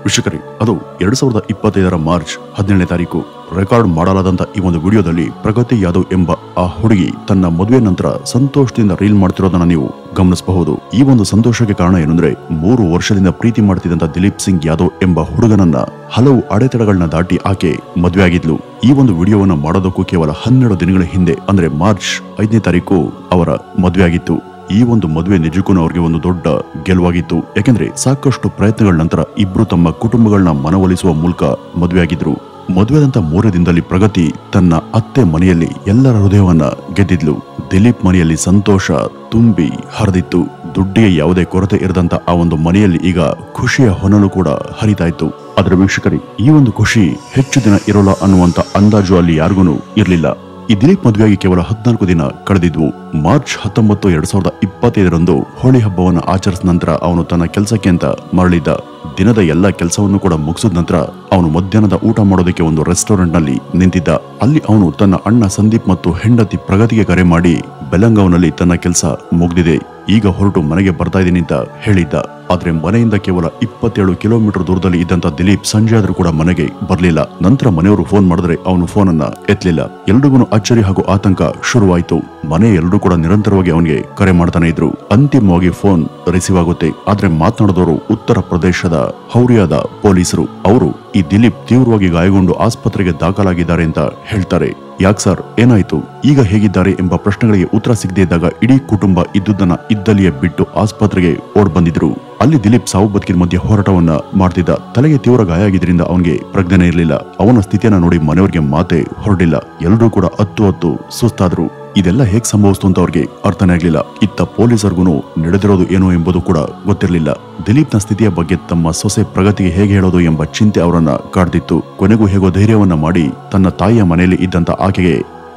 ವೀಕ್ಷಕರೇ, ಅದು 2025 ಮಾರ್ಚ್ 17ನೇ ತಾರೀಕು ರೆಕಾರ್ಡ್ ಮಾಡಲಾದಂತ ಈ ಒಂದು ವಿಡಿಯೋದಲ್ಲಿ ಪ್ರಗತಿ ಯಾದವ್ ಎಂಬ ಆ ಹುಡುಗಿ ತನ್ನ ಮದುವೆ ನಂತರ ಸಂತೋಷದಿಂದ ರೀಲ್ ಮಾಡ್ತಿರೋದನ್ನ ನೀವು ಗಮನಿಸಬಹುದು. ಈ ಒಂದು ಸಂತೋಷಕ್ಕೆ ಕಾರಣ ಏನಂದ್ರೆ 3 ವರ್ಷದಿಂದ ಪ್ರೀತಿ ಮಾಡ್ತಿದ್ದಂತ ದಿಲೀಪ್ ಸಿಂಗ್ ಯಾದವ್ ಎಂಬ ಹುಡುಗನನ್ನ ಹಲವು ಅಡೆತಡೆಗಳನ್ನ ದಾಟಿ ಆಕೆ ಮದುವೆ ಆಗಿದ್ಲು. ಈ ಒಂದು ವಿಡಿಯೋವನ್ನ ಮಾಡೋದಕ್ಕೂ ಕೇವಲ 12 ದಿನಗಳ ಹಿಂದೆ ಅಂದ್ರೆ ಮಾರ್ಚ್ 5ನೇ ತಾರೀಕು ಅವರ ಮದುವೆ ಆಗಿತ್ತು. ಈ ಒಂದು ಮದುವೆ ನಿಜಕ್ಕೂ ಅವರಿಗೆ ಒಂದು ದೊಡ್ಡ ಗೆಲುವಾಗಿತ್ತು. ಯಾಕೆಂದ್ರೆ ಸಾಕಷ್ಟು ಪ್ರಯತ್ನಗಳ ನಂತರ ಇಬ್ರು ತಮ್ಮ ಕುಟುಂಬಗಳನ್ನ ಮನವೊಲಿಸುವ ಮೂಲಕ ಮದುವೆ ಆಗಿದ್ರು. ಮದುವೆದಂತ 3 ದಿನದಲ್ಲಿ ಪ್ರಗತಿ ತನ್ನ ಅತ್ತೆ ಮನೆಯಲ್ಲಿ ಎಲ್ಲರ ಹೃದಯವನ್ನ ಗೆದ್ದಿದ್ಲು. ದಿಲೀಪ್ ಮನೆಯಲ್ಲಿ ಸಂತೋಷ ತುಂಬಿ ಹರಿದಿತ್ತು. ದುಡ್ಡಿಗೆ ಯಾವುದೇ ಕೊರತೆ ಇರದಂತ ಆ ಒಂದು ಮನೆಯಲ್ಲಿ ಈಗ ಖುಷಿಯ ಹೊನಲು ಕೂಡ ಹರಿತಾ ಇತ್ತು. ಆದ್ರೆ ವೀಕ್ಷಕರೇ, ಈ ಒಂದು ಖುಷಿ ಹೆಚ್ಚು ದಿನ ಇರೋಲ್ಲ ಅನ್ನುವಂತ ಅಂದಾಜು ಅಲ್ಲಿ ಯಾರಿಗೂ ಇರಲಿಲ್ಲ. ಈ ದಿಲೀಪ್ ಮದುವೆಯಾಗಿ ಕೇವಲ 14 ದಿನ ಕಳೆದಿದ್ವು. ಮಾರ್ಚ್ 19, 2025 ಹೋಳಿ ಹಬ್ಬವನ್ನ ಆಚರಿಸಿದ ನಂತರ ಅವನು ತನ್ನ ಕೆಲಸಕ್ಕೆ ಅಂತ ಮರಳಿದ್ದ. ದಿನದ ಎಲ್ಲ ಕೆಲಸವನ್ನು ಕೂಡ ಮುಗಿಸಿದ ನಂತರ ಅವನು ಮಧ್ಯಾಹ್ನದ ಊಟ ಮಾಡೋದಕ್ಕೆ ಒಂದು ರೆಸ್ಟೋರೆಂಟ್ ನಲ್ಲಿ ನಿಂತಿದ್ದ. ಅಲ್ಲಿ ಅವನು ತನ್ನ ಅಣ್ಣ ಸಂದೀಪ್ ಮತ್ತು ಹೆಂಡತಿ ಪ್ರಗತಿಗೆ ಕರೆ ಮಾಡಿ ಬೆಲಂಗಾವ್ನಲ್ಲಿ ತನ್ನ ಕೆಲಸ ಮುಗ್ದಿದೆ, ಈಗ ಹೊರಟು ಮನೆಗೆ ಬರ್ತಾ ಇದೀನಿ ಅಂತ ಹೇಳಿದ್ದ. ಆದ್ರೆ ಮನೆಯಿಂದ ಕೇವಲ 27 ಕಿಲೋಮೀಟರ್ ದೂರದಲ್ಲಿ ಇದ್ದಂತ ದಿಲೀಪ್ ಸಂಜೆ ಆದ್ರೂ ಕೂಡ ಮನೆಗೆ ಬರ್ಲಿಲ್ಲ. ನಂತರ ಮನೆಯವರು ಫೋನ್ ಮಾಡಿದ್ರೆ ಅವನು ಫೋನ್ ಅನ್ನ ಎತ್ತಲಿಲ್ಲ. ಎಲ್ರಿಗೂ ಅಚ್ಚರಿ ಹಾಗೂ ಆತಂಕ ಶುರುವಾಯಿತು. ಮನೆ ಎಲ್ಲರೂ ಕೂಡ ನಿರಂತರವಾಗಿ ಅವನಿಗೆ ಕರೆ ಮಾಡ್ತಾನೆ ಇದ್ರು. ಅಂತಿಮವಾಗಿ ಫೋನ್ ರಿಸೀವ್ ಆಗುತ್ತೆ. ಆದ್ರೆ ಮಾತನಾಡಿದವರು ಉತ್ತರ ಪ್ರದೇಶದ ಹೌರಿಯಾದ ಪೊಲೀಸರು. ಅವರು ಈ ದಿಲೀಪ್ ತೀವ್ರವಾಗಿ ಗಾಯಗೊಂಡು ಆಸ್ಪತ್ರೆಗೆ ದಾಖಲಾಗಿದ್ದಾರೆ ಅಂತ ಹೇಳ್ತಾರೆ. ಯಾಕ್ ಸರ್, ಏನಾಯ್ತು, ಈಗ ಹೇಗಿದ್ದಾರೆ ಎಂಬ ಪ್ರಶ್ನೆಗಳಿಗೆ ಉತ್ತರ ಸಿಗದೇ ಇದ್ದಾಗ ಇಡೀ ಕುಟುಂಬ ಇದ್ದುದನ್ನ ಇದ್ದಲ್ಲಿಯೇ ಬಿಟ್ಟು ಆಸ್ಪತ್ರೆಗೆ ಓಡ್ ಬಂದಿದ್ರು. ಅಲ್ಲಿ ದಿಲೀಪ್ ಸಾವು ಬದುಕಿನ ಮಧ್ಯೆ ಹೋರಾಟವನ್ನ ಮಾಡ್ತಿದ್ದ. ತಲೆಗೆ ತೀವ್ರ ಗಾಯ ಆಗಿದ್ರಿಂದ ಅವನಿಗೆ ಪ್ರಜ್ಞೆ ಇರಲಿಲ್ಲ. ಅವನ ಸ್ಥಿತಿಯನ್ನ ನೋಡಿ ಮನೆಯವರಿಗೆ ಮಾತೆ ಹೊರಡಿಲ್ಲ. ಎಲ್ಲರೂ ಕೂಡ ಹತ್ತು ಸುಸ್ತಾದ್ರು. ಇದೆಲ್ಲ ಹೇಗ್ ಸಂಭವಿಸ್ತು ಅಂತ ಅವ್ರಿಗೆ ಅರ್ಥನೇ ಆಗ್ಲಿಲ್ಲ. ಇತ್ತ ಪೊಲೀಸರಿಗೂ ನಡೆದಿರೋದು ಏನು ಎಂಬುದು ಕೂಡ ಗೊತ್ತಿರಲಿಲ್ಲ. ದಿಲೀಪ್ನ ಸ್ಥಿತಿಯ ಬಗ್ಗೆ ತಮ್ಮ ಸೊಸೆ ಪ್ರಗತಿಗೆ ಹೇಗೆ ಹೇಳೋದು ಎಂಬ ಚಿಂತೆ ಅವರನ್ನ ಕಾಡ್ತಿತ್ತು. ಕೊನೆಗೂ ಹೇಗೋ ಧೈರ್ಯವನ್ನ ಮಾಡಿ ತನ್ನ ತಾಯಿಯ ಮನೆಯಲ್ಲಿ ಇದ್ದಂತ ಆಕೆಗೆ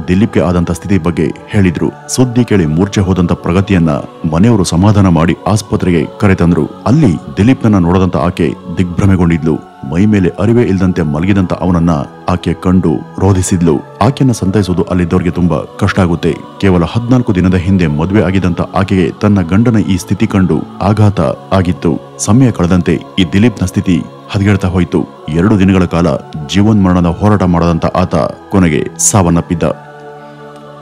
ದಿಲೀಪ್ಗೆ ಆದಂತ ಸ್ಥಿತಿ ಬಗ್ಗೆ ಹೇಳಿದ್ರು. ಸುದ್ದಿ ಕೇಳಿ ಮೂರ್ಛೆ ಹೋದಂತ ಪ್ರಗತಿಯನ್ನ ಮನೆಯವರು ಸಮಾಧಾನ ಮಾಡಿ ಆಸ್ಪತ್ರೆಗೆ ಕರೆತಂದ್ರು. ಅಲ್ಲಿ ದಿಲೀಪ್ನನ್ನ ನೋಡದಂತ ಆಕೆ ದಿಗ್ಭ್ರಮೆಗೊಂಡಿದ್ಲು. ಮೈ ಮೇಲೆ ಅರಿವೇ ಇಲ್ದಂತೆ ಮಲಗಿದಂತ ಅವನನ್ನ ಆಕೆ ಕಂಡು ರೋಧಿಸಿದ್ಲು. ಆಕೆಯನ್ನ ಸಂತೈಸೋದು ಅಲ್ಲಿದ್ದವರಿಗೆ ತುಂಬಾ ಕಷ್ಟ ಆಗುತ್ತೆ. ಕೇವಲ 14 ದಿನದ ಹಿಂದೆ ಮದುವೆ ಆಗಿದ್ದಂತ ಆಕೆಗೆ ತನ್ನ ಗಂಡನ ಈ ಸ್ಥಿತಿ ಕಂಡು ಆಘಾತ ಆಗಿತ್ತು. ಸಮಯ ಕಳೆದಂತೆ ಈ ದಿಲೀಪ್ನ ಸ್ಥಿತಿ ಹದಗೆಡ್ತಾ ಹೋಯಿತು. 2 ದಿನಗಳ ಕಾಲ ಜೀವನ್ಮರಣದ ಹೋರಾಟ ಮಾಡದಂತ ಆತ ಕೊನೆಗೆ ಸಾವನ್ನಪ್ಪಿದ್ದ.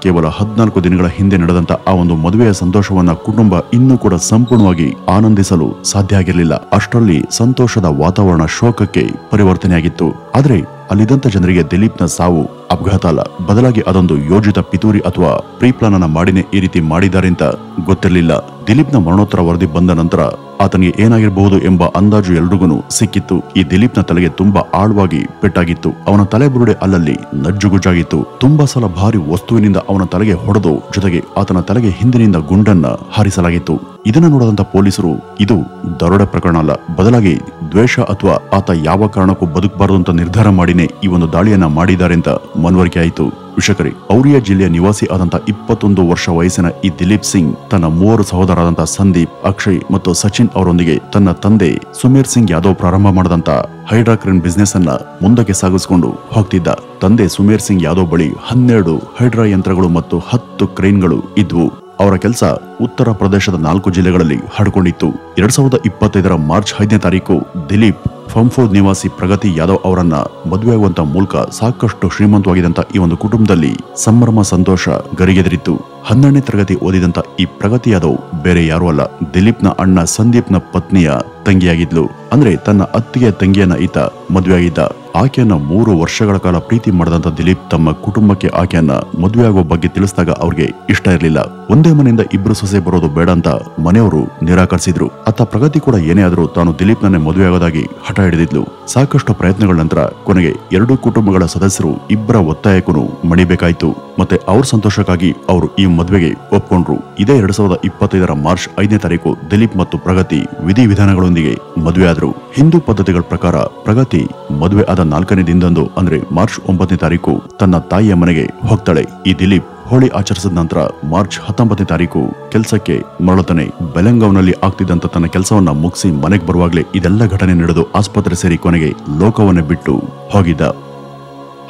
ಕೇವಲ 14 ದಿನಗಳ ಹಿಂದೆ ನಡೆದಂತ ಆ ಒಂದು ಮದುವೆಯ ಸಂತೋಷವನ್ನ ಕುಟುಂಬ ಇನ್ನೂ ಕೂಡ ಸಂಪೂರ್ಣವಾಗಿ ಆನಂದಿಸಲು ಸಾಧ್ಯ ಆಗಿರಲಿಲ್ಲ. ಅಷ್ಟರಲ್ಲಿ ಸಂತೋಷದ ವಾತಾವರಣ ಶೋಕಕ್ಕೆ ಪರಿವರ್ತನೆಯಾಗಿತ್ತು. ಆದ್ರೆ ಅಲ್ಲಿದ್ದಂತ ಜನರಿಗೆ ದಿಲೀಪ್ನ ಸಾವು ಅಪಘಾತ ಅಲ್ಲ, ಬದಲಾಗಿ ಅದೊಂದು ಯೋಜಿತ ಪಿತೂರಿ ಅಥವಾ ಪ್ರೀಪ್ಲಾನ್ ಅನ್ನ ಮಾಡಿನೇ ಈ ರೀತಿ ಮಾಡಿದ್ದಾರೆ ಅಂತ ಗೊತ್ತಿರಲಿಲ್ಲ. ದಿಲೀಪ್ನ ಮರಣೋತ್ತರ ವರದಿ ಬಂದ ನಂತರ ಆತನಿಗೆ ಏನಾಗಿರಬಹುದು ಎಂಬ ಅಂದಾಜು ಎಲ್ರಿಗೂ ಸಿಕ್ಕಿತ್ತು. ಈ ದಿಲೀಪ್ನ ತಲೆಗೆ ತುಂಬಾ ಆಳವಾಗಿ ಪೆಟ್ಟಾಗಿತ್ತು. ಅವನ ತಲೆ ಬುರುಡೆ ಅಲ್ಲಲ್ಲಿ ನಜ್ಜುಗುಜ್ಜಾಗಿತ್ತು. ತುಂಬಾ ಸಲ ಭಾರಿ ವಸ್ತುವಿನಿಂದ ಅವನ ತಲೆಗೆ ಹೊಡೆದು ಜೊತೆಗೆ ಆತನ ತಲೆಗೆ ಹಿಂದಿನಿಂದ ಗುಂಡನ್ನ ಹಾರಿಸಲಾಗಿತ್ತು. ಇದನ್ನ ನೋಡದಂತ ಪೊಲೀಸರು ಇದು ದರೋಡೆ ಪ್ರಕರಣ ಅಲ್ಲ, ಬದಲಾಗಿ ದ್ವೇಷ ಅಥವಾ ಆತ ಯಾವ ಕಾರಣಕ್ಕೂ ಬದುಕಬಾರದು ಅಂತ ನಿರ್ಧಾರ ಮಾಡಿನೇ ಈ ಒಂದು ದಾಳಿಯನ್ನ ಮಾಡಿದ್ದಾರೆ ಅಂತ ಮನವರಿಕೆ ಆಯಿತು. ವೀಕ್ಷಕರೇ, ಔರಿಯಾ ಜಿಲ್ಲೆಯ ನಿವಾಸಿ ಆದಂತ 21 ವರ್ಷ ವಯಸ್ಸಿನ ಈ ದಿಲೀಪ್ ಸಿಂಗ್ ತನ್ನ 3 ಸಹೋದರರಾದಂತಹ ಸಂದೀಪ್, ಅಕ್ಷಯ್ ಮತ್ತು ಸಚಿನ್ ಅವರೊಂದಿಗೆ ತನ್ನ ತಂದೆ ಸುಮೇರ್ ಸಿಂಗ್ ಯಾದವ್ ಪ್ರಾರಂಭ ಮಾಡಿದಂತ ಹೈಡ್ರಾ ಕ್ರೇನ್ ಬಿಸ್ನೆಸ್ ಅನ್ನ ಮುಂದಕ್ಕೆ ಸಾಗಿಸಿಕೊಂಡು ಹೋಗ್ತಿದ್ದ. ತಂದೆ ಸುಮೇರ್ ಸಿಂಗ್ ಯಾದವ್ ಬಳಿ 12 ಹೈಡ್ರಾ ಯಂತ್ರಗಳು ಮತ್ತು 10 ಕ್ರೇನ್ಗಳು ಇದ್ವು. ಅವರ ಕೆಲಸ ಉತ್ತರ ಪ್ರದೇಶದ 4 ಜಿಲ್ಲೆಗಳಲ್ಲಿ ಹರಡಿಕೊಂಡಿತ್ತು. 2025 ಮಾರ್ಚ್ 5ನೇ ತಾರೀಕು ದಿಲೀಪ್ ಫಂಫೋದ್ ನಿವಾಸಿ ಪ್ರಗತಿ ಯಾದವ್ ಅವರನ್ನ ಮದುವೆಯಾಗುವಂತ ಮೂಲಕ ಸಾಕಷ್ಟು ಶ್ರೀಮಂತವಾಗಿದ್ದಂತ ಈ ಒಂದು ಕುಟುಂಬದಲ್ಲಿ ಸಂಭ್ರಮ ಸಂತೋಷ ಗರಿಗೆದರಿತ್ತು. 12ನೇ ತರಗತಿ ಓದಿದಂತ ಈ ಪ್ರಗತಿ ಯಾದವ್ ಬೇರೆ ಯಾರೂ ಅಲ್ಲ, ದಿಲೀಪ್ನ ಅಣ್ಣ ಸಂದೀಪ್ನ ಪತ್ನಿಯ ತಂಗಿಯಾಗಿದ್ಲು. ಅಂದ್ರೆ ತನ್ನ ಅತ್ತಿಗೆಯ ತಂಗಿಯನ್ನ ಈತ ಮದುವೆಯಾಗಿದ್ದ. ಆಕೆಯನ್ನ 3 ವರ್ಷಗಳ ಕಾಲ ಪ್ರೀತಿ ಮಾಡದಂತ ದಿಲೀಪ್ ತಮ್ಮ ಕುಟುಂಬಕ್ಕೆ ಆಕೆಯನ್ನ ಮದುವೆಯಾಗುವ ಬಗ್ಗೆ ತಿಳಿಸಿದಾಗ ಅವ್ರಿಗೆ ಇಷ್ಟ ಇರಲಿಲ್ಲ. ಒಂದೇ ಮನೆಯಿಂದ ಇಬ್ರು ಸೊಸೆ ಬರೋದು ಬೇಡ ಅಂತ ಮನೆಯವರು ನಿರಾಕರಿಸಿದ್ರು. ಅತ್ತ ಪ್ರಗತಿ ಕೂಡ ಏನೇ ಆದ್ರೂ ತಾನು ದಿಲೀಪ್ನನ್ನೇ ಮದುವೆಯಾಗೋದಾಗಿ ಹಠ ಹಿಡಿದಿದ್ಲು. ಸಾಕಷ್ಟು ಪ್ರಯತ್ನಗಳ ನಂತರ ಕೊನೆಗೆ 2 ಕುಟುಂಬಗಳ ಸದಸ್ಯರು ಇಬ್ಬರ ಒತ್ತಾಯಕ್ಕೂ ಮಣಿಬೇಕಾಯ್ತು. ಮತ್ತೆ ಅವ್ರ ಸಂತೋಷಕ್ಕಾಗಿ ಅವರು ಈ ಮದುವೆಗೆ ಒಪ್ಕೊಂಡ್ರು. ಇದೇ 2025 ಮಾರ್ಚ್ 5ನೇ ತಾರೀಕು ದಿಲೀಪ್ ಮತ್ತು ಪ್ರಗತಿ ವಿಧಿವಿಧಾನಗಳೊಂದಿಗೆ ಮದುವೆ ಆದ್ರು. ಹಿಂದೂ ಪದ್ಧತಿಗಳ ಪ್ರಕಾರ ಪ್ರಗತಿ ಮದುವೆ ಆದ 4ನೇ ದಿನದಂದು ಅಂದ್ರೆ ಮಾರ್ಚ್ 9ನೇ ತಾರೀಕು ತನ್ನ ತಾಯಿಯ ಮನೆಗೆ ಹೋಗ್ತಾಳೆ. ಈ ದಿಲೀಪ್ ಹೋಳಿ ಆಚರಿಸಿದ ನಂತರ ಮಾರ್ಚ್ 19ನೇ ತಾರೀಕು ಕೆಲಸಕ್ಕೆ ಮರಳುತ್ತಾನೆ. ಬೆಲಂಗಾವ್ನಲ್ಲಿ ಆಗ್ತಿದ್ದಂತ ತನ್ನ ಕೆಲಸವನ್ನ ಮುಗಿಸಿ ಮನೆಗೆ ಬರುವಾಗಲೇ ಇದೆಲ್ಲ ಘಟನೆ ನಡೆದು ಆಸ್ಪತ್ರೆ ಸೇರಿ ಕೊನೆಗೆ ಲೋಕವನ್ನೇ ಬಿಟ್ಟು ಹೋಗಿದ್ದ.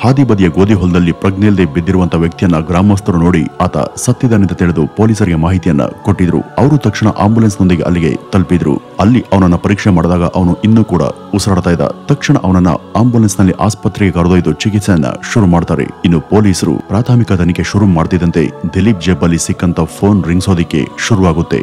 ಹಾದಿ ಬದಿಯ ಗೋಧಿ ಹೊಲದಲ್ಲಿ ಪ್ರಜ್ಞೆಯಿಲ್ಲದೆ ಬಿದ್ದಿರುವಂತಹ ವ್ಯಕ್ತಿಯನ್ನ ಗ್ರಾಮಸ್ಥರು ನೋಡಿ ಆತ ಸತ್ತಿದ್ದಾನೆಂದು ತಿಳಿದು ಪೊಲೀಸರಿಗೆ ಮಾಹಿತಿಯನ್ನ ಕೊಟ್ಟಿದ್ರು. ಅವರು ತಕ್ಷಣ ಆಂಬುಲೆನ್ಸ್ ನೊಂದಿಗೆ ಅಲ್ಲಿಗೆ ತಲುಪಿದ್ರು. ಅಲ್ಲಿ ಅವನನ್ನ ಪರೀಕ್ಷೆ ಮಾಡಿದಾಗ ಅವನು ಇನ್ನೂ ಕೂಡ ಉಸಿರಾಡ್ತಾ ಇದ್ದ. ತಕ್ಷಣ ಅವನನ್ನ ಆಂಬುಲೆನ್ಸ್ ನಲ್ಲಿ ಆಸ್ಪತ್ರೆಗೆ ಕರೆದೊಯ್ದು ಚಿಕಿತ್ಸೆಯನ್ನ ಶುರು ಮಾಡ್ತಾರೆ. ಇನ್ನು ಪೊಲೀಸರು ಪ್ರಾಥಮಿಕ ತನಿಖೆ ಶುರು ಮಾಡ್ತಿದ್ದಂತೆ ದಿಲೀಪ್ ಜೇಬಲ್ಲಿ ಸಿಕ್ಕಂತ ಫೋನ್ ರಿಂಗ್ಸೋದಿಕ್ಕೆ ಶುರುವಾಗುತ್ತೆ.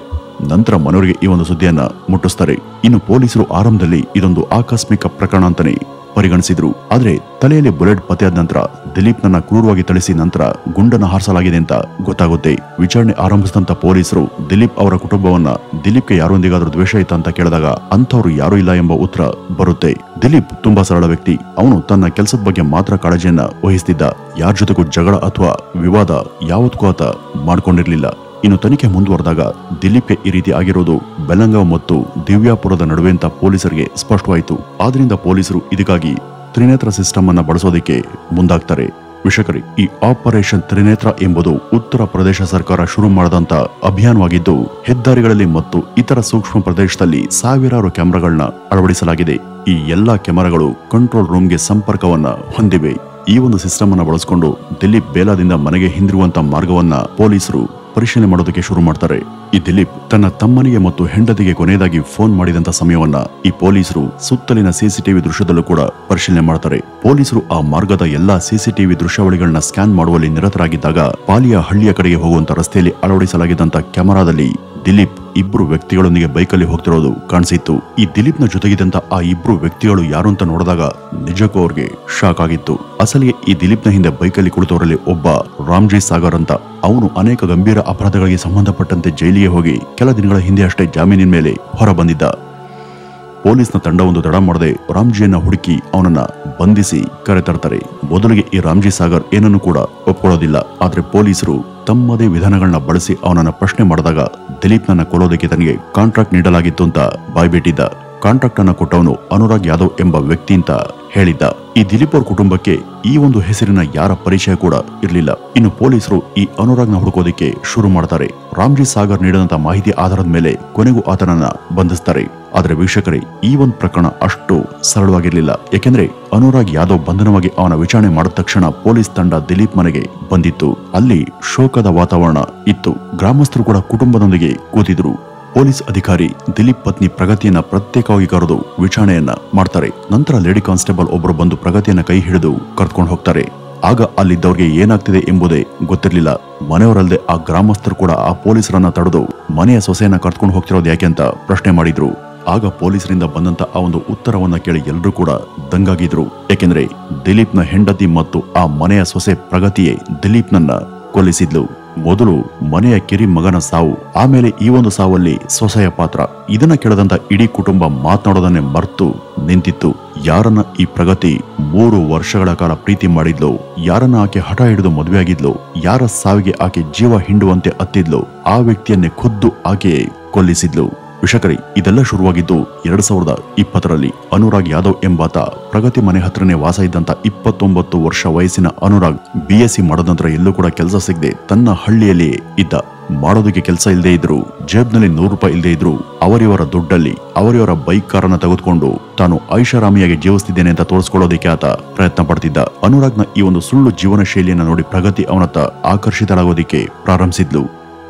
ನಂತರ ಮನೆಯವರಿಗೆ ಈ ಒಂದು ಸುದ್ದಿಯನ್ನ ಮುಟ್ಟಿಸ್ತಾರೆ. ಇನ್ನು ಪೊಲೀಸರು ಆರಂಭದಲ್ಲಿ ಇದೊಂದು ಆಕಸ್ಮಿಕ ಪ್ರಕರಣ ಅಂತಾನೆ ಪರಿಗಣಿಸಿದ್ರು. ಆದ್ರೆ ತಲೆಯಲ್ಲಿ ಬುಲೆಟ್ ಪತ್ತೆಯಾದ ನಂತರ ದಿಲೀಪ್ ನನ್ನ ಕ್ರೂರವಾಗಿ ಥಳಿಸಿ ನಂತರ ಗುಂಡನ್ನು ಹಾರಿಸಲಾಗಿದೆ ಅಂತ ಗೊತ್ತಾಗುತ್ತೆ. ವಿಚಾರಣೆ ಆರಂಭಿಸಿದಂತ ಪೊಲೀಸರು ದಿಲೀಪ್ ಅವರ ಕುಟುಂಬವನ್ನ ದಿಲೀಪ್ಗೆ ಯಾರೊಂದಿಗಾದ್ರೂ ದ್ವೇಷ ಇತ್ತ ಅಂತ ಕೇಳಿದಾಗ ಅಂಥವ್ರು ಯಾರೂ ಇಲ್ಲ ಎಂಬ ಉತ್ತರ ಬರುತ್ತೆ. ದಿಲೀಪ್ ತುಂಬಾ ಸರಳ ವ್ಯಕ್ತಿ. ಅವನು ತನ್ನ ಕೆಲಸದ ಬಗ್ಗೆ ಮಾತ್ರ ಕಾಳಜಿಯನ್ನ ವಹಿಸ್ತಿದ್ದ. ಯಾರ ಜೊತೆಗೂ ಜಗಳ ಅಥವಾ ವಿವಾದ ಯಾವತ್ತೂ ಆತ ಮಾಡ್ಕೊಂಡಿರ್ಲಿಲ್ಲ. ಇನ್ನು ತನಿಖೆ ಮುಂದುವರೆದಾಗ ದಿಲೀಪ್ಗೆ ಈ ರೀತಿ ಆಗಿರೋದು ಬೆಲಂಗಾವ್ ಮತ್ತು ದಿವ್ಯಾಪುರದ ನಡುವೆ ಅಂತ ಪೊಲೀಸರಿಗೆ ಸ್ಪಷ್ಟವಾಯಿತು. ಆದ್ರಿಂದ ಪೊಲೀಸರು ಇದಕ್ಕಾಗಿ ತ್ರಿನೇತ್ರ ಸಿಸ್ಟಮ್ ಅನ್ನ ಬಳಸೋದಕ್ಕೆ ಮುಂದಾಗ್ತಾರೆ. ವೀಕ್ಷಕರೇ, ಈ ಆಪರೇಷನ್ ತ್ರಿನೇತ್ರ ಎಂಬುದು ಉತ್ತರ ಪ್ರದೇಶ ಸರ್ಕಾರ ಶುರು ಮಾಡದಂತ ಅಭಿಯಾನವಾಗಿದ್ದು ಹೆದ್ದಾರಿಗಳಲ್ಲಿ ಮತ್ತು ಇತರ ಸೂಕ್ಷ್ಮ ಪ್ರದೇಶದಲ್ಲಿ ಸಾವಿರಾರು ಕ್ಯಾಮೆರಾಗಳನ್ನ ಅಳವಡಿಸಲಾಗಿದೆ. ಈ ಎಲ್ಲಾ ಕ್ಯಾಮೆರಾಗಳು ಕಂಟ್ರೋಲ್ ರೂಮ್ಗೆ ಸಂಪರ್ಕವನ್ನ ಹೊಂದಿವೆ. ಈ ಒಂದು ಸಿಸ್ಟಮ್ ಅನ್ನ ಬಳಸಿಕೊಂಡು ದಿಲೀಪ್ ಬೇಲಾದಿಂದ ಮನೆಗೆ ಹಿಂದಿರುವಂತ ಮಾರ್ಗವನ್ನ ಪೊಲೀಸರು ಪರಿಶೀಲನೆ ಮಾಡೋದಕ್ಕೆ ಶುರು ಮಾಡ್ತಾರೆ. ಈ ದಿಲೀಪ್ ತನ್ನ ತಮ್ಮನಿಗೆ ಮತ್ತು ಹೆಂಡತಿಗೆ ಕೊನೆಯದಾಗಿ ಫೋನ್ ಮಾಡಿದಂತ ಸಮಯವನ್ನ ಈ ಪೊಲೀಸರು ಸುತ್ತಲಿನ ಸಿಸಿಟಿವಿ ದೃಶ್ಯದಲ್ಲೂ ಕೂಡ ಪರಿಶೀಲನೆ ಮಾಡ್ತಾರೆ. ಪೊಲೀಸರು ಆ ಮಾರ್ಗದ ಎಲ್ಲಾ ಸಿಸಿಟಿವಿ ದೃಶ್ಯಾವಳಿಗಳನ್ನ ಸ್ಕ್ಯಾನ್ ಮಾಡುವಲ್ಲಿ ನಿರತರಾಗಿದ್ದಾಗ ಪಾಲಿಯ ಹಳ್ಳಿಯ ಕಡೆಗೆ ಹೋಗುವಂತ ರಸ್ತೆಯಲ್ಲಿ ಅಳವಡಿಸಲಾಗಿದ್ದಂತ ಕ್ಯಾಮೆರಾದಲ್ಲಿ ದಿಲೀಪ್ ಇಬ್ರು ವ್ಯಕ್ತಿಗಳೊಂದಿಗೆ ಬೈಕಲ್ಲಿ ಹೋಗ್ತಿರೋದು ಕಾಣಿಸಿತ್ತು. ಈ ದಿಲೀಪ್ನ ಜೊತೆಗಿದ್ದಂತ ಆ ಇಬ್ರು ವ್ಯಕ್ತಿಗಳು ಯಾರು ಅಂತ ನೋಡಿದಾಗ ನಿಜಕ್ಕೂ ಅವ್ರಿಗೆ ಶಾಕ್ ಆಗಿತ್ತು. ಅಸಲಿಗೆ ಈ ದಿಲೀಪ್ನ ಹಿಂದೆ ಬೈಕಲ್ಲಿ ಕುಳಿತವರಲ್ಲಿ ಒಬ್ಬ ರಾಮ್ಜಿ ಸಾಗರ್ ಅಂತ. ಅವನು ಅನೇಕ ಗಂಭೀರ ಅಪರಾಧಗಳಿಗೆ ಸಂಬಂಧಪಟ್ಟಂತೆ ಜೈಲಿಗೆ ಹೋಗಿ ಕೆಲ ದಿನಗಳ ಹಿಂದೆ ಅಷ್ಟೇ ಜಾಮೀನಿನ ಮೇಲೆ ಹೊರ ಬಂದಿದ್ದ. ಪೊಲೀಸ್ನ ತಂಡವೊಂದು ತಡ ಮಾಡದೆ ರಾಮ್ಜಿಯನ್ನ ಹುಡುಕಿ ಅವನನ್ನ ಬಂಧಿಸಿ ಕರೆತರ್ತಾರೆ. ಮೊದಲಿಗೆ ಈ ರಾಮ್ಜಿ ಸಾಗರ್ ಏನನ್ನು ಕೂಡ ಒಪ್ಕೊಳ್ಳೋದಿಲ್ಲ. ಆದ್ರೆ ಪೊಲೀಸರು ತಮ್ಮದೇ ವಿಧಾನಗಳನ್ನ ಬಳಸಿ ಅವನನ್ನ ಪ್ರಶ್ನೆ ಮಾಡಿದಾಗ ದಿಲೀಪ್ನನ್ನ ಕೊಲ್ಲೋದಕ್ಕೆ ತನಗೆ ಕಾಂಟ್ರಾಕ್ಟ್ ನೀಡಲಾಗಿತ್ತು ಅಂತ ಬಾಯ್ಬಿಟ್ಟಿದ್ದ. ಕಾಂಟ್ರಾಕ್ಟ್ ಅನ್ನ ಕೊಟ್ಟವನು ಅನುರಾಗ್ ಯಾದವ್ ಎಂಬ ವ್ಯಕ್ತಿ ಅಂತ ಹೇಳಿದ್ದ. ಈ ದಿಲೀಪ್ ಅವ್ರ ಕುಟುಂಬಕ್ಕೆ ಈ ಒಂದು ಹೆಸರಿನ ಯಾರ ಪರಿಚಯ ಕೂಡ ಇರಲಿಲ್ಲ. ಇನ್ನು ಪೊಲೀಸರು ಈ ಅನುರಾಗ್ನ ಹುಡುಕೋದಿಕ್ಕೆ ಶುರು ಮಾಡ್ತಾರೆ. ರಾಮ್ಜಿ ಸಾಗರ್ ನೀಡಿದಂತ ಮಾಹಿತಿ ಆಧಾರದ ಮೇಲೆ ಕೊನೆಗೂ ಆತನನ್ನ ಬಂಧಿಸ್ತಾರೆ. ಆದ್ರೆ ವೀಕ್ಷಕರೇ, ಈ ಒಂದು ಪ್ರಕರಣ ಅಷ್ಟು ಸರಳವಾಗಿರ್ಲಿಲ್ಲ. ಯಾಕೆಂದ್ರೆ ಅನುರಾಗ್ ಯಾದವ್ ಬಂಧನವಾಗಿ ಅವನ ವಿಚಾರಣೆ ಮಾಡಿದ ತಕ್ಷಣ ಪೊಲೀಸ್ ತಂಡ ದಿಲೀಪ್ ಮನೆಗೆ ಬಂದಿತ್ತು. ಅಲ್ಲಿ ಶೋಕದ ವಾತಾವರಣ ಇತ್ತು. ಗ್ರಾಮಸ್ಥರು ಕೂಡ ಕುಟುಂಬದೊಂದಿಗೆ ಕೂತಿದ್ರು. ಪೊಲೀಸ್ ಅಧಿಕಾರಿ ದಿಲೀಪ್ ಪತ್ನಿ ಪ್ರಗತಿಯನ್ನ ಪ್ರತ್ಯೇಕವಾಗಿ ಕರೆದು ವಿಚಾರಣೆಯನ್ನ ಮಾಡ್ತಾರೆ. ನಂತರ ಲೇಡಿ ಕಾನ್ಸ್ಟೇಬಲ್ ಒಬ್ಬರು ಬಂದು ಪ್ರಗತಿಯನ್ನ ಕೈ ಹಿಡಿದು ಕರ್ಕೊಂಡು ಹೋಗ್ತಾರೆ. ಆಗ ಅಲ್ಲಿದ್ದವ್ರಿಗೆ ಏನಾಗ್ತಿದೆ ಎಂಬುದೇ ಗೊತ್ತಿರಲಿಲ್ಲ. ಮನೆಯವರಲ್ಲದೆ ಆ ಗ್ರಾಮಸ್ಥರು ಕೂಡ ಆ ಪೊಲೀಸರನ್ನ ತಡೆದು ಮನೆಯ ಸೊಸೆಯನ್ನ ಕರ್ಕೊಂಡು ಹೋಗ್ತಿರೋದು ಯಾಕೆ ಅಂತ ಪ್ರಶ್ನೆ ಮಾಡಿದ್ರು. ಆಗ ಪೊಲೀಸರಿಂದ ಬಂದಂತ ಆ ಒಂದು ಉತ್ತರವನ್ನ ಕೇಳಿ ಎಲ್ಲರೂ ಕೂಡ ದಂಗಾಗಿದ್ರು. ಯಾಕೆಂದ್ರೆ ದಿಲೀಪ್ನ ಹೆಂಡತಿ ಮತ್ತು ಆ ಮನೆಯ ಸೊಸೆ ಪ್ರಗತಿಯೇ ದಿಲೀಪ್ನನ್ನ ಕೊಲ್ಲಿಸಿದ್ಲು. ಮೊದಲು ಮನೆಯ ಕಿರಿ ಮಗನ ಸಾವು, ಆಮೇಲೆ ಈ ಒಂದು ಸಾವಲ್ಲಿ ಸೊಸೆಯ ಪಾತ್ರ. ಇದನ್ನ ಕೇಳದಂತ ಇಡೀ ಕುಟುಂಬ ಮಾತನಾಡೋದನ್ನೇ ಮರ್ತು ನಿಂತಿತ್ತು. ಯಾರನ್ನ ಈ ಪ್ರಗತಿ 3 ವರ್ಷಗಳ ಕಾಲ ಪ್ರೀತಿ ಮಾಡಿದ್ಲು, ಯಾರನ್ನ ಆಕೆ ಹಠ ಹಿಡಿದು ಮದುವೆ ಆಗಿದ್ಲು, ಯಾರ ಸಾವಿಗೆ ಆಕೆ ಜೀವ ಹಿಂಡುವಂತೆ ಅತ್ತಿದ್ಲು, ಆ ವ್ಯಕ್ತಿಯನ್ನೇ ಖುದ್ದು ಆಕೆಯೇ ಕೊಲ್ಲಿಸಿದ್ಲು. ವೀಕ್ಷಕರೇ, ಇದೆಲ್ಲ ಶುರುವಾಗಿದ್ದು 2020ರಲ್ಲಿ. ಅನುರಾಗ್ ಯಾದವ್ ಎಂಬಾತ ಪ್ರಗತಿ ಮನೆ ಹತ್ರನೇ ವಾಸ ಇದ್ದಂತ 29 ವರ್ಷ ವಯಸ್ಸಿನ ಅನುರಾಗ್ BSc ಮಾಡಿದ ನಂತರ ಎಲ್ಲೂ ಕೂಡ ಕೆಲಸ ಸಿಗದೆ ತನ್ನ ಹಳ್ಳಿಯಲ್ಲಿಯೇ ಇದ್ದ. ಮಾಡೋದಕ್ಕೆ ಕೆಲಸ ಇಲ್ಲದೆ ಇದ್ರು, ಜೇಬ್ನಲ್ಲಿ 100 ರೂಪಾಯಿ ಇಲ್ಲದೆ ಇದ್ರು, ಅವರಿವರ ದುಡ್ಡಲ್ಲಿ ಅವರಿವರ ಬೈಕ್ ಕಾರನ್ನ ತೆಗೆದುಕೊಂಡು ತಾನು ಐಷಾರಾಮಿಯಾಗಿ ಜೀವಿಸ್ತಿದ್ದೇನೆ ಅಂತ ತೋರಿಸ್ಕೊಳ್ಳೋದಕ್ಕೆ ಆತ ಪ್ರಯತ್ನ ಪಡ್ತಿದ್ದ. ಅನುರಾಗ್ನ ಈ ಒಂದು ಸುಳ್ಳು ಜೀವನ ಶೈಲಿಯನ್ನ ನೋಡಿ ಪ್ರಗತಿ ಅವನತ್ತ ಆಕರ್ಷಿತರಾಗೋದಿಕ್ಕೆ ಪ್ರಾರಂಭಿಸಿದ್ಲು.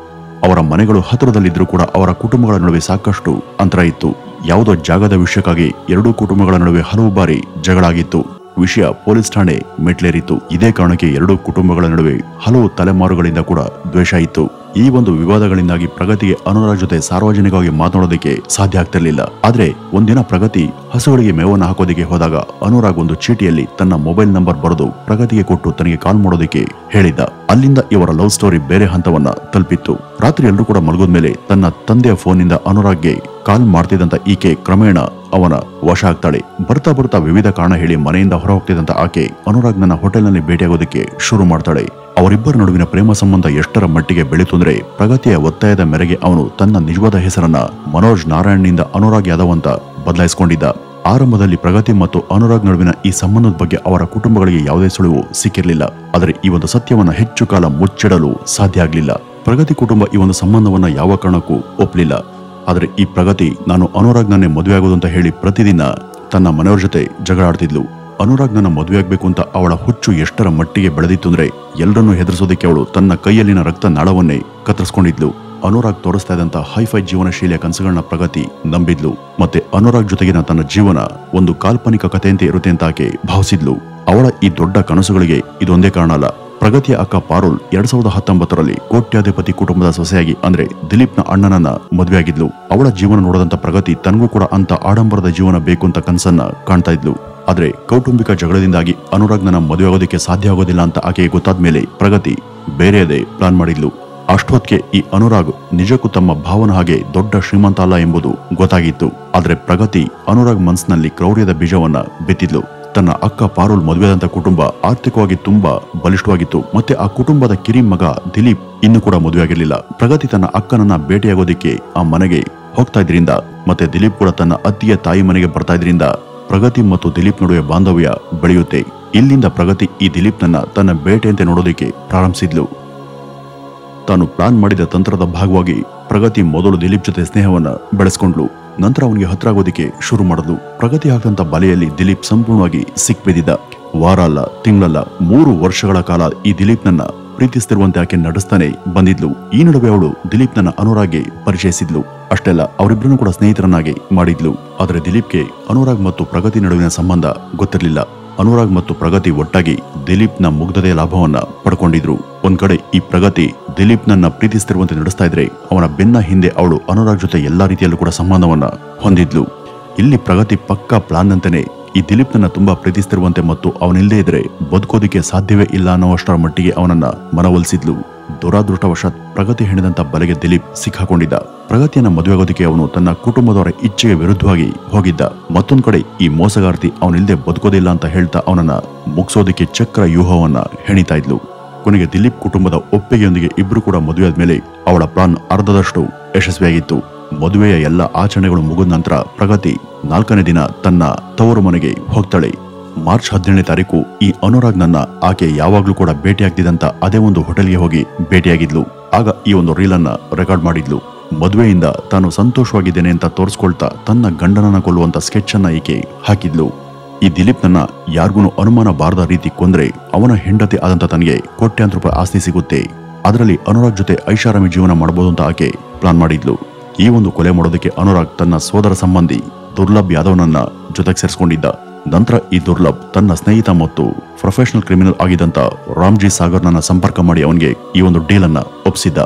ಅವರ ಮನೆಗಳು ಹತ್ತಿರದಲ್ಲಿದ್ರೂ ಕೂಡ ಅವರ ಕುಟುಂಬಗಳ ನಡುವೆ ಸಾಕಷ್ಟು ಅಂತರ ಇತ್ತು. ಯಾವುದೋ ಜಾಗದ ವಿಷಯಕ್ಕಾಗಿ ಎರಡೂ ಕುಟುಂಬಗಳ ನಡುವೆ ಹಲವು ಬಾರಿ ಜಗಳ ಆಗಿತ್ತು. ವಿಷಯ ಪೊಲೀಸ್ ಠಾಣೆ ಮೆಟ್ಲೇರಿತ್ತು. ಇದೇ ಕಾರಣಕ್ಕೆ ಎರಡೂ ಕುಟುಂಬಗಳ ನಡುವೆ ಹಲವು ತಲೆಮಾರುಗಳಿಂದ ಕೂಡ ದ್ವೇಷ ಇತ್ತು. ಈ ಒಂದು ವಿವಾದಗಳಿಂದಾಗಿ ಪ್ರಗತಿಗೆ ಅನುರಾಗ್ ಜೊತೆ ಸಾರ್ವಜನಿಕವಾಗಿ ಮಾತನಾಡೋದಕ್ಕೆ ಸಾಧ್ಯ ಆಗ್ತಿರ್ಲಿಲ್ಲ. ಆದ್ರೆ ಒಂದಿನ ಪ್ರಗತಿ ಹಸುಗಳಿಗೆ ಮೇವನ್ನ ಹಾಕೋದಿಕ್ಕೆ ಹೋದಾಗ ಅನುರಾಗ್ ಒಂದು ಚೀಟಿಯಲ್ಲಿ ತನ್ನ ಮೊಬೈಲ್ ನಂಬರ್ ಬರೆದು ಪ್ರಗತಿಗೆ ಕೊಟ್ಟು ತನಗೆ ಕಾಲ್ ಮಾಡೋದಕ್ಕೆ ಹೇಳಿದ್ದ. ಅಲ್ಲಿಂದ ಇವರ ಲವ್ ಸ್ಟೋರಿ ಬೇರೆ ಹಂತವನ್ನ ತಲುಪಿತ್ತು. ರಾತ್ರಿ ಎಲ್ಲರೂ ಕೂಡ ಮಲಗೋದ ಮೇಲೆ ತನ್ನ ತಂದೆಯ ಫೋನ್ನಿಂದ ಅನುರಾಗ್ಗೆ ಕಾಲ್ ಮಾಡ್ತಿದ್ದಂತ ಈಕೆ ಕ್ರಮೇಣ ಅವನ ವಶ ಆಗ್ತಾಳೆ. ಬರ್ತಾ ಬರ್ತಾ ವಿವಿಧ ಕಾರಣ ಹೇಳಿ ಮನೆಯಿಂದ ಹೊರ ಹೋಗ್ತಿದ್ದಂತ ಆಕೆ ಅನುರಾಗ್ನ ಹೋಟೆಲ್ನಲ್ಲಿ ಭೇಟಿಯಾಗೋದಕ್ಕೆ ಶುರು ಮಾಡ್ತಾಳೆ. ಅವರಿಬ್ಬರ ನಡುವಿನ ಪ್ರೇಮ ಸಂಬಂಧ ಎಷ್ಟರ ಮಟ್ಟಿಗೆ ಬೆಳೀತು ಅಂದ್ರೆ ಪ್ರಗತಿಯ ಒತ್ತಾಯದ ಮೇರೆಗೆ ಅವನು ತನ್ನ ನಿಜವಾದ ಹೆಸರನ್ನ ಮನೋಜ್ ನಾರಾಯಣ್ನಿಂದ ಅನುರಾಗ್ ಯಾದವ್ ಅಂತ ಬದಲಾಯಿಸಿಕೊಂಡಿದ್ದ. ಆರಂಭದಲ್ಲಿ ಪ್ರಗತಿ ಮತ್ತು ಅನುರಾಗ್ ನಡುವಿನ ಈ ಸಂಬಂಧದ ಬಗ್ಗೆ ಅವರ ಕುಟುಂಬಗಳಿಗೆ ಯಾವುದೇ ಸುಳಿವು ಸಿಕ್ಕಿರಲಿಲ್ಲ. ಆದರೆ ಈ ಒಂದು ಸತ್ಯವನ್ನ ಹೆಚ್ಚು ಕಾಲ ಮುಚ್ಚಿಡಲು ಸಾಧ್ಯ ಆಗ್ಲಿಲ್ಲ. ಪ್ರಗತಿ ಕುಟುಂಬ ಈ ಒಂದು ಸಂಬಂಧವನ್ನ ಯಾವ ಕಾರಣಕ್ಕೂ ಒಪ್ಪಲಿಲ್ಲ. ಆದರೆ ಈ ಪ್ರಗತಿ ನಾನು ಅನುರಾಗ್ನನ್ನೇ ಮದುವೆ ಆಗೋದು ಅಂತ ಹೇಳಿ ಪ್ರತಿದಿನ ತನ್ನ ಮನೆಯವರ ಜೊತೆ ಜಗಳ ಆಡ್ತಿದ್ಲು. ಅನುರಾಗ್ ನನ್ನ ಮದುವೆ ಆಗ್ಬೇಕು ಅಂತ ಅವಳ ಹುಚ್ಚು ಎಷ್ಟರ ಮಟ್ಟಿಗೆ ಬೆಳೆದಿತ್ತು ಅಂದ್ರೆ ಎಲ್ಲರನ್ನೂ ಹೆದರಿಸೋದಕ್ಕೆ ಅವಳು ತನ್ನ ಕೈಯಲ್ಲಿನ ರಕ್ತ ನಾಳವನ್ನೇ ಕತ್ತರಿಸ್ಕೊಂಡಿದ್ಲು. ಅನುರಾಗ್ ತೋರಿಸ್ತಾ ಇದ್ದಂತ ಹೈಫೈ ಜೀವನ ಶೈಲಿಯ ಕನಸುಗಳನ್ನ ಪ್ರಗತಿ ನಂಬಿದ್ಲು. ಮತ್ತೆ ಅನುರಾಗ್ ಜೊತೆಗಿನ ತನ್ನ ಜೀವನ ಒಂದು ಕಾಲ್ಪನಿಕ ಕಥೆಯಂತೆ ಇರುತ್ತೆ ಅಂತ ಆಕೆ ಭಾವಿಸಿದ್ಲು. ಅವಳ ಈ ದೊಡ್ಡ ಕನಸುಗಳಿಗೆ ಇದೊಂದೇ ಕಾರಣ ಅಲ್ಲ. ಪ್ರಗತಿಯ ಅಕ್ಕ ಪಾರುಲ್ 2019ರಲ್ಲಿ ಕೋಟ್ಯಾಧಿಪತಿ ಕುಟುಂಬದ ಸೊಸೆಯಾಗಿ ಅಂದ್ರೆ ದಿಲೀಪ್ನ ಅಣ್ಣನನ್ನ ಮದುವೆಯಾಗಿದ್ಲು. ಅವಳ ಜೀವನ ನೋಡದಂತ ಪ್ರಗತಿ ತನಗೂ ಕೂಡ ಅಂತ ಆಡಂಬರದ ಜೀವನ ಬೇಕು ಅಂತ ಕನಸನ್ನ ಕಾಣ್ತಾ ಇದ್ಲು. ಆದ್ರೆ ಕೌಟುಂಬಿಕ ಜಗಳದಿಂದಾಗಿ ಅನುರಾಗ್ ನನ್ನ ಮದುವೆ ಆಗೋದಕ್ಕೆ ಸಾಧ್ಯ ಆಗೋದಿಲ್ಲ ಅಂತ ಆಕೆಗೆ ಗೊತ್ತಾದ ಮೇಲೆ ಪ್ರಗತಿ ಬೇರೆಯದೇ ಪ್ಲಾನ್ ಮಾಡಿದ್ಲು. ಅಷ್ಟೊತ್ತಿಗೆ ಈ ಅನುರಾಗ್ ನಿಜಕ್ಕೂ ತಮ್ಮ ಭಾವನ ಹಾಗೆ ದೊಡ್ಡ ಶ್ರೀಮಂತ ಅಲ್ಲ ಎಂಬುದು ಗೊತ್ತಾಗಿತ್ತು. ಆದ್ರೆ ಪ್ರಗತಿ ಅನುರಾಗ್ ಮನಸ್ಸಿನಲ್ಲಿ ಕ್ರೌರ್ಯದ ಬೀಜವನ್ನ ಬಿತ್ತಿದ್ಲು. ತನ್ನ ಅಕ್ಕ ಪಾರುಲ್ ಮದುವೆಯಾದಂತ ಕುಟುಂಬ ಆರ್ಥಿಕವಾಗಿ ತುಂಬಾ ಬಲಿಷ್ಠವಾಗಿತ್ತು. ಮತ್ತೆ ಆ ಕುಟುಂಬದ ಕಿರಿ ಮಗ ದಿಲೀಪ್ ಇನ್ನೂ ಕೂಡ ಮದುವೆಯಾಗಿರ್ಲಿಲ್ಲ. ಪ್ರಗತಿ ತನ್ನ ಅಕ್ಕನನ್ನ ಭೇಟಿಯಾಗೋದಿಕ್ಕೆ ಆ ಮನೆಗೆ ಹೋಗ್ತಾ ಇದ್ರಿಂದ ಮತ್ತೆ ದಿಲೀಪ್ ಕೂಡ ತನ್ನ ಅತ್ತಿಯ ತಾಯಿ ಮನೆಗೆ ಬರ್ತಾ ಇದ್ರಿಂದ ಪ್ರಗತಿ ಮತ್ತು ದಿಲೀಪ್ ನಡುವೆ ಬಾಂಧವ್ಯ ಬೆಳೆಯುತ್ತೆ. ಇಲ್ಲಿಂದ ಪ್ರಗತಿ ಈ ದಿಲೀಪ್ನನ್ನ ತನ್ನ ಬೇಟೆಯಂತೆ ನೋಡೋದಕ್ಕೆ ಪ್ರಾರಂಭಿಸಿದ್ಲು. ತಾನು ಪ್ಲಾನ್ ಮಾಡಿದ ತಂತ್ರದ ಭಾಗವಾಗಿ ಪ್ರಗತಿ ಮೊದಲು ದಿಲೀಪ್ ಜೊತೆ ಸ್ನೇಹವನ್ನ ಬೆಳೆಸ್ಕೊಂಡ್ಲು. ನಂತರ ಅವನಿಗೆ ಹತ್ರ ಆಗೋದಿಕ್ಕೆ ಶುರು ಮಾಡಿದ್ಲು. ಪ್ರಗತಿ ಹಾಕಂತ ಬಲೆಯಲ್ಲಿ ದಿಲೀಪ್ ಸಂಪೂರ್ಣವಾಗಿ ಸಿಕ್ಬಿದ್ದಿದ್ದ. ವಾರ ಅಲ್ಲ, ತಿಂಗಳಲ್ಲ, 3 ವರ್ಷಗಳ ಕಾಲ ಈ ದಿಲೀಪ್ನನ್ನ ಪ್ರೀತಿಸ್ತಿರುವಂತೆ ಆಕೆ ನಡೆಸ್ತಾನೆ ಬಂದಿದ್ಲು. ಈ ನಡುವೆ ಅವಳು ದಿಲೀಪ್ನನ್ನ ಅನುರಾಗ್ಗೆ ಪರಿಚಯಿಸಿದ್ಲು. ಅಷ್ಟೆಲ್ಲ ಅವರಿಬ್ಬರನ್ನು ಕೂಡ ಸ್ನೇಹಿತರನ್ನಾಗಿ ಮಾಡಿದ್ಲು. ಆದ್ರೆ ದಿಲೀಪ್ಗೆ ಅನುರಾಗ್ ಮತ್ತು ಪ್ರಗತಿ ನಡುವಿನ ಸಂಬಂಧ ಗೊತ್ತಿರಲಿಲ್ಲ. ಅನುರಾಗ್ ಮತ್ತು ಪ್ರಗತಿ ಒಟ್ಟಾಗಿ ದಿಲೀಪ್ನ ಮುಗ್ಧತೆಯ ಲಾಭವನ್ನ ಪಡ್ಕೊಂಡಿದ್ರು. ಒಂದ್ ಕಡೆ ಈ ಪ್ರಗತಿ ದಿಲೀಪ್ನನ್ನ ಪ್ರೀತಿಸ್ತಿರುವಂತೆ ನಡೆಸ್ತಾ ಇದ್ರೆ ಅವನ ಬೆನ್ನ ಹಿಂದೆ ಅವಳು ಅನುರಾಗ್ ಜೊತೆ ಎಲ್ಲಾ ರೀತಿಯಲ್ಲೂ ಕೂಡ ಸಂಬಂಧವನ್ನ ಹೊಂದಿದ್ಲು. ಇಲ್ಲಿ ಪ್ರಗತಿ ಪಕ್ಕಾ ಪ್ಲಾನ್ ಅಂತಾನೆ ಈ ದಿಲೀಪ್ನನ್ನ ತುಂಬಾ ಪ್ರೀತಿಸ್ತಿರುವಂತೆ ಮತ್ತು ಅವನಿಲ್ಲದೆ ಇದ್ರೆ ಬದುಕೋದಿಕ್ಕೆ ಸಾಧ್ಯವೇ ಇಲ್ಲ ಅನ್ನೋಷ್ಟರ ಮಟ್ಟಿಗೆ ಅವನನ್ನ ಮನವೊಲಿಸಿದ್ಲು. ದುರಾದೃಷ್ಟವಶಾತ್ ಪ್ರಗತಿ ಹೆಣೆದಂತ ಬಲೆಗೆ ದಿಲೀಪ್ ಸಿಕ್ಕಾಕೊಂಡಿದ್ದ. ಪ್ರಗತಿಯನ್ನ ಮದುವೆಯಾಗೋದಕ್ಕೆ ಅವನು ತನ್ನ ಕುಟುಂಬದವರ ಇಚ್ಛೆಗೆ ವಿರುದ್ಧವಾಗಿ ಹೋಗಿದ್ದ. ಮತ್ತೊಂದ್ ಕಡೆ ಈ ಮೋಸಗಾರ್ತಿ ಅವನಿಲ್ಲದೆ ಬದುಕೋದಿಲ್ಲ ಅಂತ ಹೇಳ್ತಾ ಅವನನ್ನ ಮುಗಿಸೋದಕ್ಕೆ ಚಕ್ರ ವ್ಯೂಹವನ್ನ ಹೆಣಿತಾ ಇದ್ಲು. ಕೊನೆಗೆ ದಿಲೀಪ್ ಕುಟುಂಬದ ಒಪ್ಪಿಗೆಯೊಂದಿಗೆ ಇಬ್ರು ಕೂಡ ಮದುವೆಯಾದ್ಮೇಲೆ ಅವಳ ಪ್ಲಾನ್ ಅರ್ಧದಷ್ಟು ಯಶಸ್ವಿಯಾಗಿತ್ತು. ಮದುವೆಯ ಎಲ್ಲ ಆಚರಣೆಗಳು ಮುಗಿದ ನಂತರ ಪ್ರಗತಿ 4ನೇ ದಿನ ತನ್ನ ತವರು ಮನೆಗೆ ಹೋಗ್ತಾಳೆ. ಮಾರ್ಚ್ 17ನೇ ತಾರೀಕು ಈ ಅನುರಾಗ್ನನ್ನ ಆಕೆ ಯಾವಾಗ್ಲೂ ಕೂಡ ಭೇಟಿಯಾಗ್ತಿದ್ದಂತ ಅದೇ ಒಂದು ಹೋಟೆಲ್ಗೆ ಹೋಗಿ ಭೇಟಿಯಾಗಿದ್ಲು. ಆಗ ಈ ಒಂದು ರೀಲ್ ಅನ್ನ ರೆಕಾರ್ಡ್ ಮಾಡಿದ್ಲು. ಮದುವೆಯಿಂದ ತಾನು ಸಂತೋಷವಾಗಿದ್ದೇನೆ ಅಂತ ತೋರಿಸ್ಕೊಳ್ತಾ ತನ್ನ ಗಂಡನನ್ನ ಕೊಲ್ಲುವಂತ ಸ್ಕೆಚ್ ಅನ್ನ ಈಕೆ ಹಾಕಿದ್ಲು. ಈ ದಿಲೀಪ್ನನ್ನ ಯಾರಿಗೂ ಅನುಮಾನ ಬಾರದ ರೀತಿ ಕೊಂದ್ರೆ ಅವನ ಹೆಂಡತಿ ಆದಂತ ತನಗೆ ಕೋಟ್ಯಾಂತರ ರೂಪಾಯಿ ಆಸ್ತಿ ಸಿಗುತ್ತೆ. ಅದರಲ್ಲಿ ಅನುರಾಗ್ ಜೊತೆ ಐಷಾರಾಮಿ ಜೀವನ ಮಾಡಬಹುದು ಅಂತ ಆಕೆ ಪ್ಲಾನ್ ಮಾಡಿದ್ಲು. ಈ ಒಂದು ಕೊಲೆ ಮಾಡೋದಕ್ಕೆ ಅನುರಾಗ್ ತನ್ನ ಸೋದರ ಸಂಬಂಧಿ ದುರ್ಲಭ್ ಯಾದವ್ನನ್ನ ಜೊತೆಗೆ ಸೇರಿಸಿಕೊಂಡಿದ್ದ. ನಂತರ ಈ ದುರ್ಲಭ್ ತನ್ನ ಸ್ನೇಹಿತ ಮತ್ತು ಪ್ರೊಫೆಷನಲ್ ಕ್ರಿಮಿನಲ್ ಆಗಿದ್ದಂತ ರಾಮ್ಜಿ ಸಾಗರ್ನನ್ನ ಸಂಪರ್ಕ ಮಾಡಿ ಅವನಿಗೆ ಈ ಒಂದು ಡೀಲ್ ಅನ್ನ ಒಪ್ಪಿಸಿದ್ದ.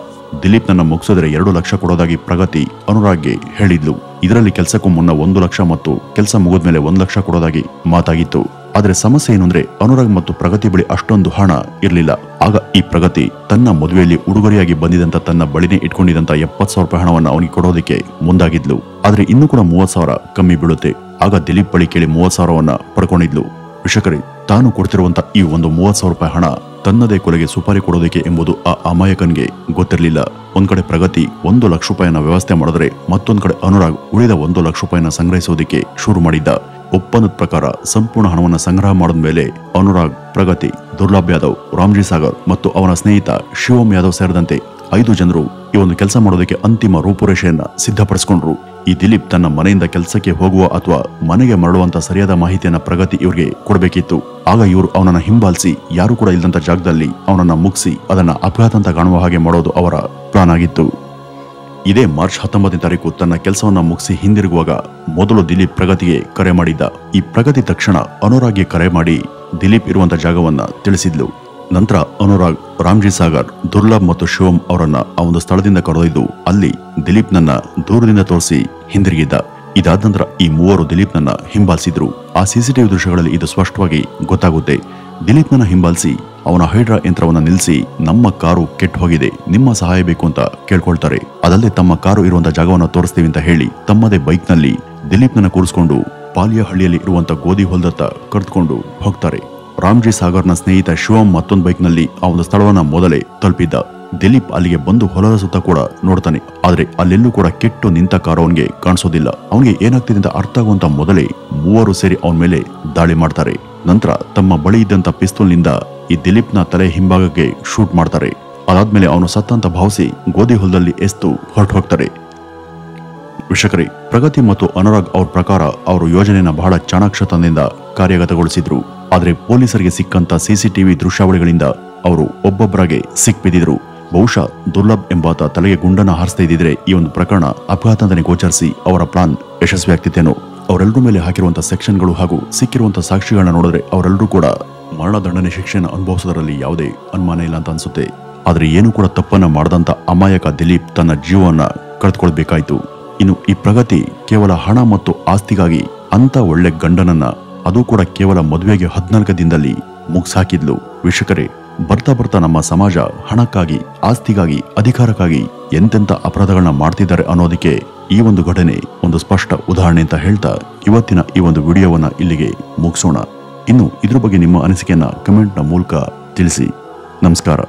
ದಿಲೀಪ್ ನನ್ನ ಮುಗಿಸಿದ್ರೆ 2 ಲಕ್ಷ ಕೊಡೋದಾಗಿ ಪ್ರಗತಿ ಅನುರಾಗ್ಗೆ ಹೇಳಿದ್ಲು. ಇದರಲ್ಲಿ ಕೆಲಸಕ್ಕೂ ಮುನ್ನ 1 ಲಕ್ಷ ಮತ್ತು ಕೆಲಸ ಮುಗಿದ್ಮೇಲೆ 1 ಲಕ್ಷ ಕೊಡೋದಾಗಿ ಮಾತಾಗಿತ್ತು. ಆದ್ರೆ ಸಮಸ್ಯೆ ಏನು ಅಂದ್ರೆ ಅನುರಾಗ್ ಮತ್ತು ಪ್ರಗತಿ ಬಳಿ ಅಷ್ಟೊಂದು ಹಣ ಇರಲಿಲ್ಲ. ಆಗ ಈ ಪ್ರಗತಿ ತನ್ನ ಮದುವೆಯಲ್ಲಿ ಉಡುಗೊರೆಯಾಗಿ ಬಂದಿದಂತ ತನ್ನ ಬಳಿನೇ ಇಟ್ಕೊಂಡಿದ್ದಂತ 70,000 ರೂಪಾಯಿ ಹಣವನ್ನ ಅವನಿಗೆ ಕೊಡೋದಕ್ಕೆ ಮುಂದಾಗಿದ್ಲು. ಆದ್ರೆ ಇನ್ನೂ ಕೂಡ 30,000 ಕಮ್ಮಿ ಬೀಳುತ್ತೆ. ಆಗ ದಿಲೀಪ್ ಬಳಿ ಕೇಳಿ 30,000ವನ್ನ ಪಡ್ಕೊಂಡಿದ್ಲು. ವೀಕ್ಷಕರೇ, ತಾನು ಕೊಡ್ತಿರುವಂತ ಈ ಒಂದು 30,000 ರೂಪಾಯಿ ಹಣ ತನ್ನದೇ ಕೊಲೆಗೆ ಸುಪಾರಿ ಕೊಡೋದಕ್ಕೆ ಎಂಬುದು ಆ ಅಮಾಯಕನ್ಗೆ ಗೊತ್ತಿರಲಿಲ್ಲ. ಒಂದ್ ಕಡೆ ಪ್ರಗತಿ 1 ಲಕ್ಷ ರೂಪಾಯಿನ ವ್ಯವಸ್ಥೆ ಮಾಡಿದ್ರೆ ಮತ್ತೊಂದ್ ಕಡೆ ಅನುರಾಗ್ ಉಳಿದ 1 ಲಕ್ಷ ರೂಪಾಯಿನ ಸಂಗ್ರಹಿಸೋದಕ್ಕೆ ಶುರು ಮಾಡಿದ್ದ. ಒಪ್ಪಂದದ ಪ್ರಕಾರ ಸಂಪೂರ್ಣ ಹಣವನ್ನ ಸಂಗ್ರಹ ಮಾಡಿದ ಮೇಲೆ ಅನುರಾಗ್, ಪ್ರಗತಿ, ದುರ್ಲಭ್ ಯಾದವ್, ರಾಮ್ಜಿ ಸಾಗರ್ ಮತ್ತು ಅವನ ಸ್ನೇಹಿತ ಶಿವಮ್ ಯಾದವ್ ಸೇರಿದಂತೆ 5 ಜನರು ಈ ಒಂದು ಕೆಲಸ ಮಾಡೋದಕ್ಕೆ ಅಂತಿಮ ರೂಪುರೇಷೆಯನ್ನ ಸಿದ್ಧಪಡಿಸಿಕೊಂಡ್ರು. ಈ ದಿಲೀಪ್ ತನ್ನ ಮನೆಯಿಂದ ಕೆಲಸಕ್ಕೆ ಹೋಗುವ ಅಥವಾ ಮನೆಗೆ ಮರಳುವಂತ ಸರಿಯಾದ ಮಾಹಿತಿಯನ್ನ ಪ್ರಗತಿ ಇವ್ರಿಗೆ ಕೊಡಬೇಕಿತ್ತು. ಆಗ ಇವರು ಅವನನ್ನ ಹಿಂಬಾಲಿಸಿ ಯಾರು ಕೂಡ ಇಲ್ಲದಂತ ಜಾಗದಲ್ಲಿ ಅವನನ್ನ ಮುಗಿಸಿ ಅದನ್ನ ಅಪಘಾತ ಅಂತ ಕಾಣುವ ಹಾಗೆ ಮಾಡೋದು ಅವರ ಪ್ಲಾನ್ ಆಗಿತ್ತು. ಇದೇ ಮಾರ್ಚ್ 19ನೇ ತಾರೀಕು ತನ್ನ ಕೆಲಸವನ್ನ ಮುಗಿಸಿ ಹಿಂದಿರುಗುವಾಗ ಮೊದಲು ದಿಲೀಪ್ ಪ್ರಗತಿಗೆ ಕರೆ ಮಾಡಿದ್ದ. ಈ ಪ್ರಗತಿ ತಕ್ಷಣ ಅನುರಾಗ್ಗೆ ಕರೆ ಮಾಡಿ ದಿಲೀಪ್ ಇರುವಂತ ಜಾಗವನ್ನ ತಿಳಿಸಿದ್ಲು. ನಂತರ ಅನುರಾಗ್, ರಾಮ್ಜಿ ಸಾಗರ್, ದುರ್ಲಭ್ ಮತ್ತು ಶಿವಮ್ ಅವರನ್ನ ಆ ಒಂದು ಸ್ಥಳದಿಂದ ಕರೆದೊಯ್ದು ಅಲ್ಲಿ ದಿಲೀಪ್ನನ್ನ ದೂರದಿಂದ ತೋರಿಸಿ ಹಿಂದಿರುಗಿದ್ದ. ಇದಾದ ನಂತರ ಈ 3 ದಿಲೀಪ್ನನ್ನ ಹಿಂಬಾಲಿಸಿದ್ರು. ಆ ಸಿಸಿಟಿವಿ ದೃಶ್ಯಗಳಲ್ಲಿ ಇದು ಸ್ಪಷ್ಟವಾಗಿ ಗೊತ್ತಾಗುತ್ತೆ. ದಿಲೀಪ್ನನ್ನ ಹಿಂಬಾಲಿಸಿ ಅವನ ಹೈಡ್ರಾ ಯಂತ್ರವನ್ನ ನಿಲ್ಲಿಸಿ ನಮ್ಮ ಕಾರು ಕೆಟ್ಟು ಹೋಗಿದೆ, ನಿಮ್ಮ ಸಹಾಯ ಬೇಕು ಅಂತ ಕೇಳ್ಕೊಳ್ತಾರೆ. ಅದಲ್ಲದೆ ತಮ್ಮ ಕಾರು ಇರುವಂತ ಜಾಗವನ್ನ ತೋರಿಸ್ತೀವಿ ಅಂತ ಹೇಳಿ ತಮ್ಮದೇ ಬೈಕ್ ನಲ್ಲಿ ದಿಲೀಪ್ನನ್ನ ಕೂರಿಸಿಕೊಂಡು ಪಾಲಿಯಹಳ್ಳಿಯಲ್ಲಿ ಇರುವಂತ ಗೋಧಿ ಹೊಲದತ್ತ ಕರೆದುಕೊಂಡು ಹೋಗ್ತಾರೆ. ರಾಮ್ಜಿ ಸಾಗರ್ನ ಸ್ನೇಹಿತ ಶಿವಮ್ ಮತ್ತೊಂದು ಬೈಕ್ ನಲ್ಲಿ ಆ ಒಂದು ಸ್ಥಳವನ್ನ ಮೊದಲೇ ತಲುಪಿದ್ದ. ದಿಲೀಪ್ ಅಲ್ಲಿಗೆ ಬಂದು ಹೊಲದ ಸುತ್ತ ಕೂಡ ನೋಡ್ತಾನೆ. ಆದ್ರೆ ಅಲ್ಲೆಲ್ಲೂ ಕೂಡ ಕೆಟ್ಟು ನಿಂತ ಕಾರು ಅವನಿಗೆ ಕಾಣಿಸೋದಿಲ್ಲ. ಅವನಿಗೆ ಏನಾಗ್ತಿದೆ ಅಂತ ಅರ್ಥ ಆಗುವಂತ ಮೊದಲೇ 3 ಸೇರಿ ಅವನ ಮೇಲೆ ದಾಳಿ ಮಾಡ್ತಾರೆ. ನಂತರ ತಮ್ಮ ಬಳಿ ಇದ್ದಂತ ಪಿಸ್ತೂಲ್ ನಿಂದ ಈ ದಿಲೀಪ್ನ ತಲೆ ಹಿಂಭಾಗಕ್ಕೆ ಶೂಟ್ ಮಾಡ್ತಾರೆ. ಅದಾದ್ಮೇಲೆ ಅವನು ಸತ್ತಂತ ಭಾವಿಸಿ ಗೋಧಿ ಹೊಲದಲ್ಲಿ ಎಸ್ತು ಹೊರಟು ಹೋಗ್ತಾರೆ. ವೀಕ್ಷಕರೇ, ಪ್ರಗತಿ ಮತ್ತು ಅನುರಾಗ್ ಅವ್ರ ಪ್ರಕಾರ ಅವರು ಯೋಜನೆನ ಬಹಳ ಚಾಣಾಕ್ಷತನದಿಂದ ಕಾರ್ಯಗತಗೊಳಿಸಿದ್ರು. ಆದ್ರೆ ಪೊಲೀಸರಿಗೆ ಸಿಕ್ಕಂತ ಸಿಸಿಟಿವಿ ದೃಶ್ಯಾವಳಿಗಳಿಂದ ಅವರು ಒಬ್ಬೊಬ್ಬರಾಗೆ ಸಿಕ್ಬಿದ್ದಿದ್ರು. ಬಹುಶಃ ದುರ್ಲಭ್ ಎಂಬಾತ ತಲೆಗೆ ಗುಂಡನ್ನ ಹಾರಿಸ್ತಾ ಇದ್ದಿದ್ರೆ ಈ ಒಂದು ಪ್ರಕರಣ ಅಪಘಾತ ಅಂತಾನೆ ಗೋಚರಿಸಿ ಅವರ ಪ್ಲಾನ್ ಯಶಸ್ವಿ ಆಗ್ತಿತ್ತೇನೋ. ಅವರೆಲ್ಲರ ಮೇಲೆ ಹಾಕಿರುವಂತಹ ಸೆಕ್ಷನ್ಗಳು ಹಾಗೂ ಸಿಕ್ಕಿರುವಂತಹ ಸಾಕ್ಷಿಗಳನ್ನ ನೋಡಿದ್ರೆ ಅವರೆಲ್ಲರೂ ಕೂಡ ಮರಣದಂಡನೆ ಶಿಕ್ಷೆಯನ್ನು ಅನುಭವಿಸೋದರಲ್ಲಿ ಯಾವುದೇ ಅನುಮಾನ ಇಲ್ಲ ಅಂತ ಅನ್ಸುತ್ತೆ. ಆದ್ರೆ ಏನು ಕೂಡ ತಪ್ಪನ್ನ ಮಾಡದಂತ ಅಮಾಯಕ ದಿಲೀಪ್ ತನ್ನ ಜೀವವನ್ನ ಕಳೆದುಕೊಳ್ಬೇಕಾಯ್ತು. ಇನ್ನು ಈ ಪ್ರಗತಿ ಕೇವಲ ಹಣ ಮತ್ತು ಆಸ್ತಿಗಾಗಿ ಅಂತ ಒಳ್ಳೆ ಗಂಡನನ್ನ, ಅದು ಕೂಡ ಕೇವಲ ಮದುವೆಗೆ 14 ದಿನದಲ್ಲಿ ಮುಗಿಸಾಕಿದ್ಲು. ವೀಕ್ಷಕರೇ, ಬರ್ತಾ ಬರ್ತಾ ನಮ್ಮ ಸಮಾಜ ಹಣಕ್ಕಾಗಿ, ಆಸ್ತಿಗಾಗಿ, ಅಧಿಕಾರಕ್ಕಾಗಿ ಎಂತೆಂತ ಅಪರಾಧಗಳನ್ನ ಮಾಡ್ತಿದ್ದಾರೆ ಅನ್ನೋದಕ್ಕೆ ಈ ಒಂದು ಘಟನೆ ಒಂದು ಸ್ಪಷ್ಟ ಉದಾಹರಣೆ ಅಂತ ಹೇಳ್ತಾ ಇವತ್ತಿನ ಈ ಒಂದು ವಿಡಿಯೋವನ್ನ ಇಲ್ಲಿಗೆ ಮುಗಿಸೋಣ. ಇನ್ನು ಇದ್ರ ಬಗ್ಗೆ ನಿಮ್ಮ ಅನಿಸಿಕೆಯನ್ನ ಕಮೆಂಟ್ನ ಮೂಲಕ ತಿಳಿಸಿ. ನಮಸ್ಕಾರ.